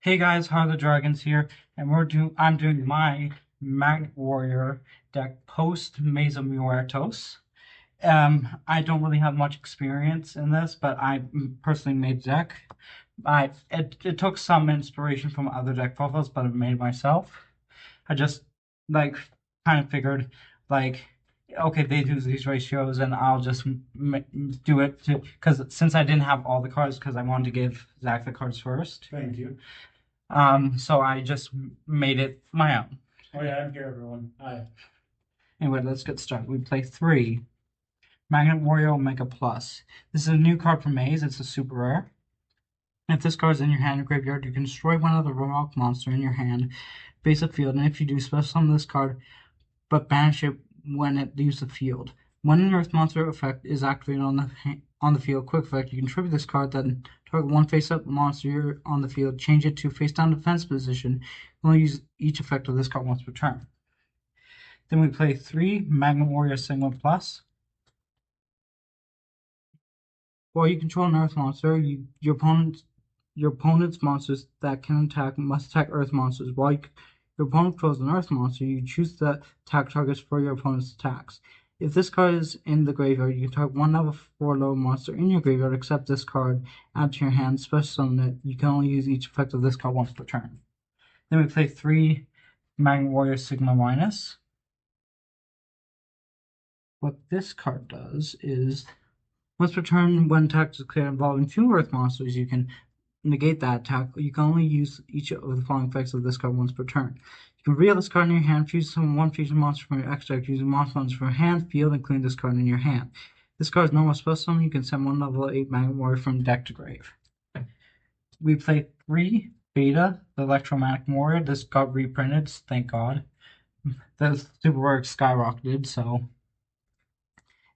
Hey guys, Heart of the Dragons here, and I'm doing my Magnet Warrior deck post Mesa Muertos. I don't really have much experience in this, but I personally made the deck. It took some inspiration from other deck profiles, but I made it myself. I just like kind of figured like okay, they do these ratios, and I'll just do it because since I didn't have all the cards, because I wanted to give Zach the cards first. Thank you. So I just made it my own. Oh yeah, I'm here, everyone. Hi. Anyway, let's get started. We play 3 Magnet Warrior Omega Plus. This is a new card from Maze. It's a super rare. If this card is in your hand or graveyard, you can destroy one other rock monster in your hand, face the field, and if you do, special summon this card, but banish it when it leaves the field. When an Earth monster effect is activated on the field, quick effect, you can tribute this card, then target one face-up monster on the field, change it to face-down defense position. You only use each effect of this card once per turn. Then we play 3 Magnet Warrior Sigma Plus. While you control an Earth monster, your opponent's monsters that can attack must attack Earth monsters. While your opponent controls an Earth monster, you choose the attack targets for your opponent's attacks. If this card is in the graveyard, you can target one level 4 low monster in your graveyard, except this card, add to your hand, special summon it. You can only use each effect of this card once per turn. Then we play 3 Magnet Warrior Sigma Minus. What this card does is, once per turn, when attack is declared involving 2 Earth monsters, you can negate that attack. You can only use each of the following effects of this card once per turn. You can reveal this card in your hand, choose summon one featured monster from your extra deck using monster funds from your hand, field, including this card in your hand. This card is normal spell summon. You can send one level 8 Magnet Warrior from deck to grave. We play 3 Beta, the Electromagnetic Warrior. This got reprinted, thank God. The super rare skyrocketed, so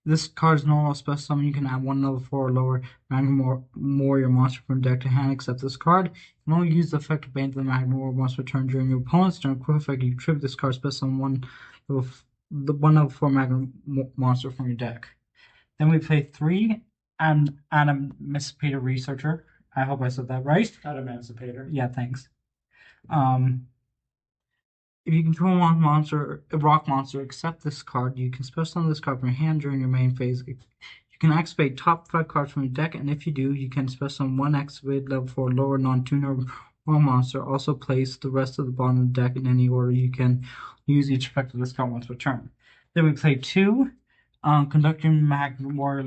this card's normal special summon. You can add one level 4 or lower Magnet Warrior monster from deck to hand, except this card. You can only use the effect of Bane to the Magnet Warrior once per turn during your opponent's turn. Quick effect, you tribute this card special summon one level 4 Magnet monster from your deck. Then we play 3 and Emancipator Researcher. I hope I said that right. Emancipator. Yeah, thanks. If you control a rock monster, except this card, you can special summon this card from your hand during your main phase. You can activate top 5 cards from your deck, and if you do, you can special summon one activated level 4 lower non-tuner rock monster. Also place the rest of the bottom of the deck in any order. You can use each effect of this card once per turn. Then we play 2 Conducting Magnet Warrior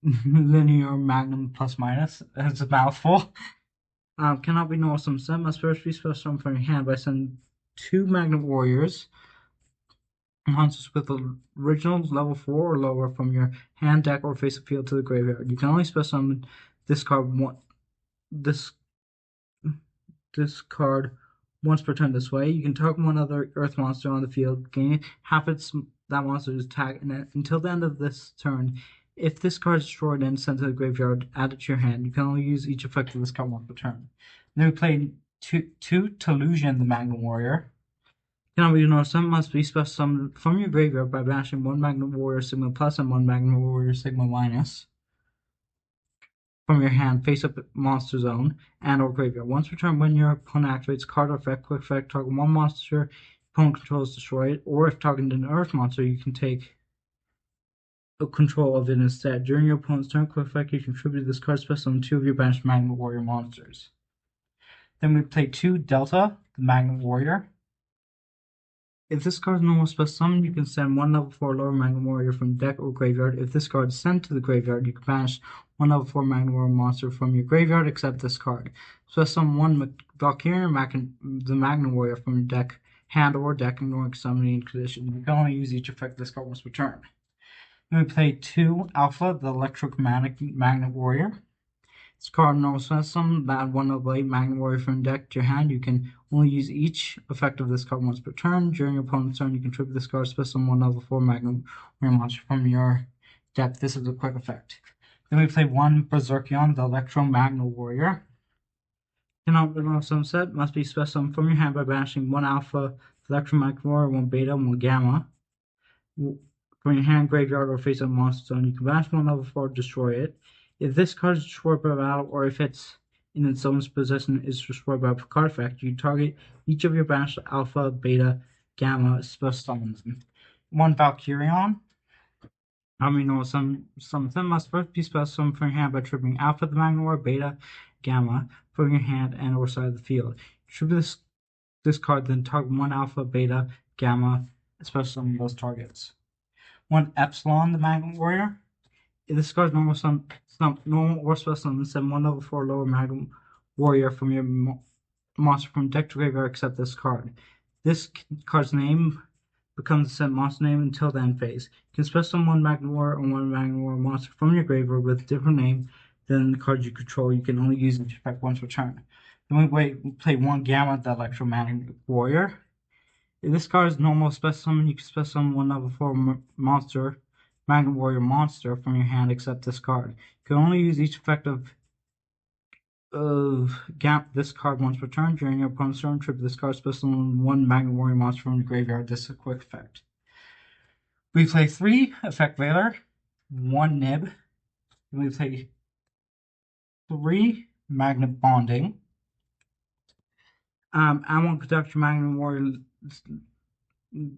Linear Magnum Plus Minus. That's a mouthful. Cannot be normal summon set. Must first be special summon from your hand by sending 2 Magnet Warriors monsters with the original level 4 or lower from your hand, deck, or face of field to the graveyard. You can only special summon this card once per turn this way. You can target one other Earth monster on the field, gain half that monster's attack, and until the end of this turn, if this card is destroyed and sent to the graveyard, add it to your hand. You can only use each effect of this card once per turn. Then we play 2 Tellusion, the Magnet Warrior. Cannot be ignored. Some must be special summoned from your graveyard by banishing one Magnet Warrior Sigma Plus and one Magnet Warrior Sigma Minus from your hand, face up monster zone, and or graveyard. Once per turn, when your opponent activates a card or effect, quick effect, target one monster opponent controls, destroy it, or if targeting an Earth monster, you can take control of it instead. During your opponent's turn, quick effect, you contribute this card special summon 2 of your banished Magnet Warrior monsters. Then we play 2 Delta, the Magnet Warrior. If this card is normal special summon, you can send one level 4 lower Magnet Warrior from deck or graveyard. If this card is sent to the graveyard, you can banish one level 4 Magnet Warrior monster from your graveyard, except this card. Special summon one Valkyrian the Magnet Warrior from your deck, hand, or deck, ignoring summoning condition. You can only use each effect of this card once per turn. Then we play 2 Alpha, the Electromagnetic Magnet Warrior. This card normal special summon, add one level 8 Magnet Warrior from deck to your hand. You can only use each effect of this card once per turn. During your opponent's turn, you can tribute this card special summon one level 4 Magnet Warrior monster from your deck. This is a quick effect. Then we play 1 Berserkion, the Electromagnet Warrior. Cannot be normal summon set. Must be special summoned from your hand by banishing 1 Alpha, the Electromagnet Warrior, 1 Beta, 1 Gamma from your hand, graveyard, or face up monster zone. You can banish one level 4, destroy it. If this card is destroyed by battle, or if its in its own possession is destroyed by a card effect, you target each of your banished alpha, beta, gamma special summons. One Valkyrion. Some of them must first be special summoned from your hand by triggering alpha the Magnum Warrior, beta, gamma from your hand and or side of the field. Trigger this card, then target one alpha, beta, gamma, special summon those targets. One Epsilon the Magnum Warrior. If this card's normal or special summon, send one level 4 lower Magnum Warrior from your monster from deck to graveyard except this card. This card's name becomes the set monster name until the end phase. You can special summon one Magnum Warrior or one Magnum Warrior monster from your graveyard with a different name than the cards you control. You can only use each effect once per turn. Then we play one Gamma the Electromagnetic Warrior. If this card is normal special summon, you can special summon one level 4 monster, Magnum Warrior monster from your hand except this card. You can only use each effect of this card once per turn. During your opponent's turn, trip this card special summon one Magnum Warrior monster from the graveyard. This is a quick effect. We play 3 Effect Veiler, 1 Nib. We play 3 Magnet Bonding. I won't conduct your Magnum Warrior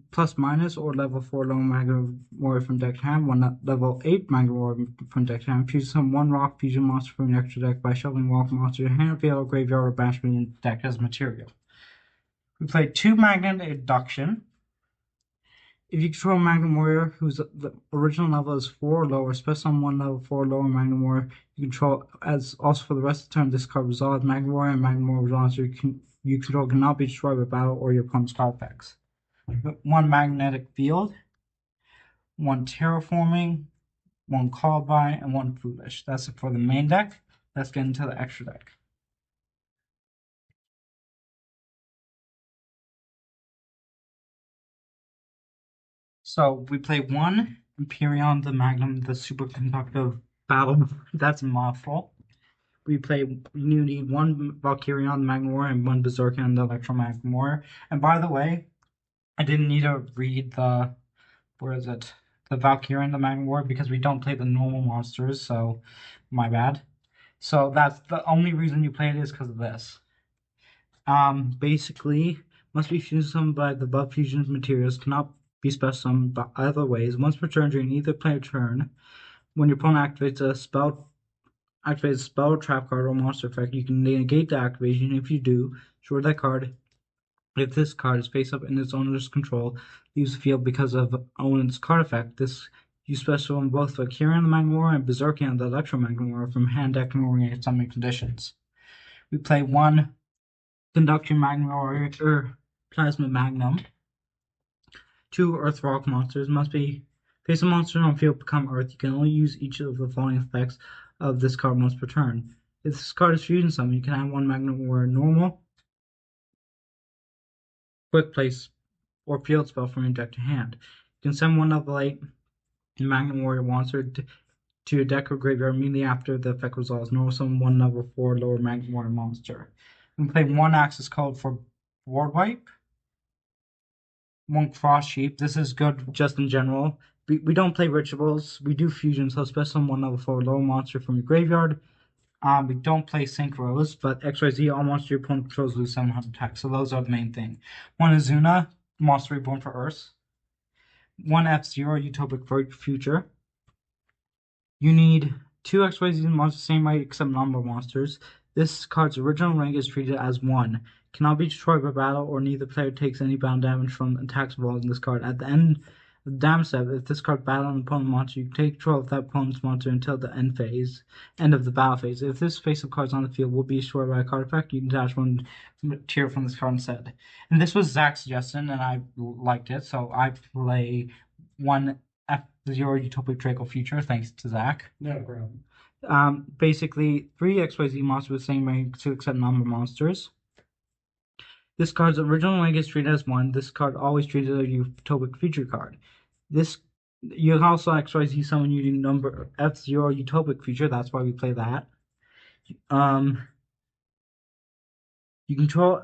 plus minus or level 4 low Magnum Warrior from deck to hand, one level 8 Magnum Warrior from deck to hand. Choose some 1 rock fusion monster from your extra deck by shuffling rock monster to hand, field, graveyard, or banishment in deck as material. We play 2 Magnet Induction. If you control Magnum Warrior, whose the original level is 4 or lower, special summon 1 level 4 lower Magnum Warrior you control. As also for the rest of the turn, this card resolves. Magnum Warrior and Magnum Warrior monster you control cannot be destroyed by battle or your opponent's card effects. 1 Magnetic Field, 1 Terraforming, 1 Columbine, and 1 Foolish. That's it for the main deck. Let's get into the extra deck. So we play 1 Empyrean the Magnum, the superconductive battle. That's a mouthful. You need 1 Valkyrion the Magnum Warrior and 1 Berserker the Electromagnetic Warrior. And by the way, I didn't need to read the Valkyrion the Magnum Warrior because we don't play the normal monsters, so my bad. So that's the only reason you play it is because of this. Basically, must be fusion summoned by the above fusion materials, cannot be special summoned by either ways. Once per turn during either player turn, when your opponent activates a spell, trap card, or monster effect, you can negate the activation. If you do, destroy that card. If this card is face up in its owner's control, leaves the field because of owner's card effect. You special on both Valkyrion the Magnum Warrior and Berserker the Electromagnetic Warrior from hand, deck, and oriented summon conditions. We play 1 Conduction Magnum Warrior or Plasma Magnum. 2 Earth Rock monsters must be face a monster on field become Earth. You can only use each of the following effects of this card once per turn. If this card is fusion summon, you can add 1 Magnum Warrior normal, quick place, or field spell from your deck to hand. You can send 1 level 8 Magnum Warrior monster to your deck or graveyard immediately after the effect resolves. Normal summon 1 level 4 lower Magnum Warrior monster. You can play 1 Access Code for board wipe. 1 Cross Sheep. This is good just in general. We don't play rituals. We do fusion, so special 1 level 4 lower monster from your graveyard. We don't play Synchros, but XYZ, all monsters your opponent controls lose 700 attack. So those are the main thing. 1 Azuna, monster reborn for Earth. 1 F-Zero, Utopic Future. You need 2 XYZ monsters, same way except number monsters. This card's original rank is treated as 1. Cannot be destroyed by battle, or neither player takes any bound damage from attacks involved in this card. At the end of the damage step, if this card battles an opponent monster, you take control of that opponent's monster until the end of the battle phase. If this face-up card on the field will be destroyed by a card effect, you can detach 1 tier from this card instead. And this was Zach's suggestion, and I liked it, so I play 1 F-Zero Utopic Draco Future, thanks to Zach. No problem. Basically, 3 XYZ monsters with the same rank to except number monsters. This card's original rank is treated as 1. This card always treated as a Utopic Future card. You can also XYZ summon using number F-Zero Utopic Future. That's why we play that. You control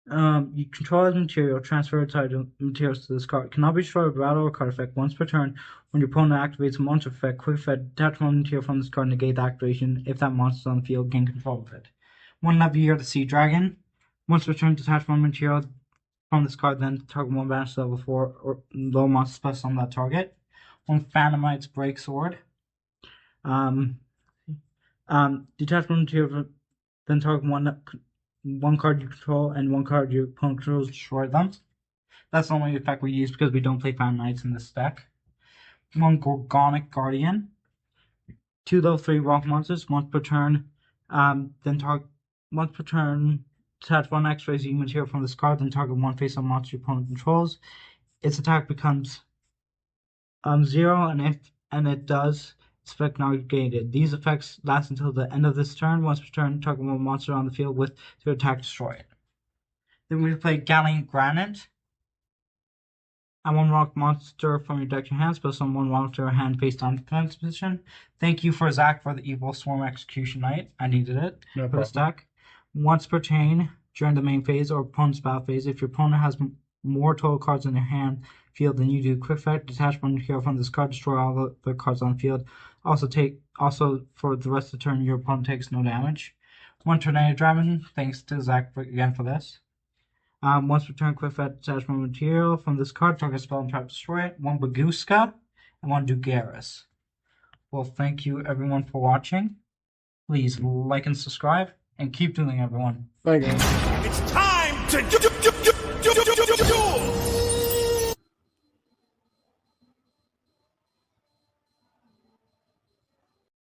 You control as material, transfer its item materials to this card. Cannot be destroyed with battle or card effect. Once per turn, when your opponent activates a monster effect, quick effect, detach one material from this card, negate the activation. If that monster is on the field, gain control of it. One Levier, the Sea Dragon. Once per turn, detach one material from this card, then target one balance level 4 or low monster special on that target. One Phantomite's Break Sword. Detach one material, then target one card you control and one card your opponent controls, destroy them. That's the only effect we use because we don't play Phantomites in this deck. One Gorgonic Guardian. 2 level 3 rock monsters, once per turn. Once per turn, detach one X-ray Z material from this card, then target one face-up monster your opponent controls. Its attack becomes 0, and it does, its effect now negated. These effects last until the end of this turn. Once per turn, target one monster on the field with your attack, destroy it. Then we play Gallant Granite. And one rock monster from your deck to your hand, spell summon one monster hand face down defense position. Thank you for Zach for the Evil Swarm Execution Knight. I needed it for this deck. Once per turn during the main phase or opponent's battle phase, if your opponent has more total cards in their hand field than you do, quick effect, detach one hero from this card, destroy all the cards on the field. Also for the rest of the turn, your opponent takes no damage. One Tornado Dragon. Thanks to Zach again for this. Once per turn, quick effect, detach one material from this card, target spell and trap, destroy it. One Baguska and one Dugaris. Well, thank you everyone for watching. Please like and subscribe, and keep doing, everyone. Thank you. It's time to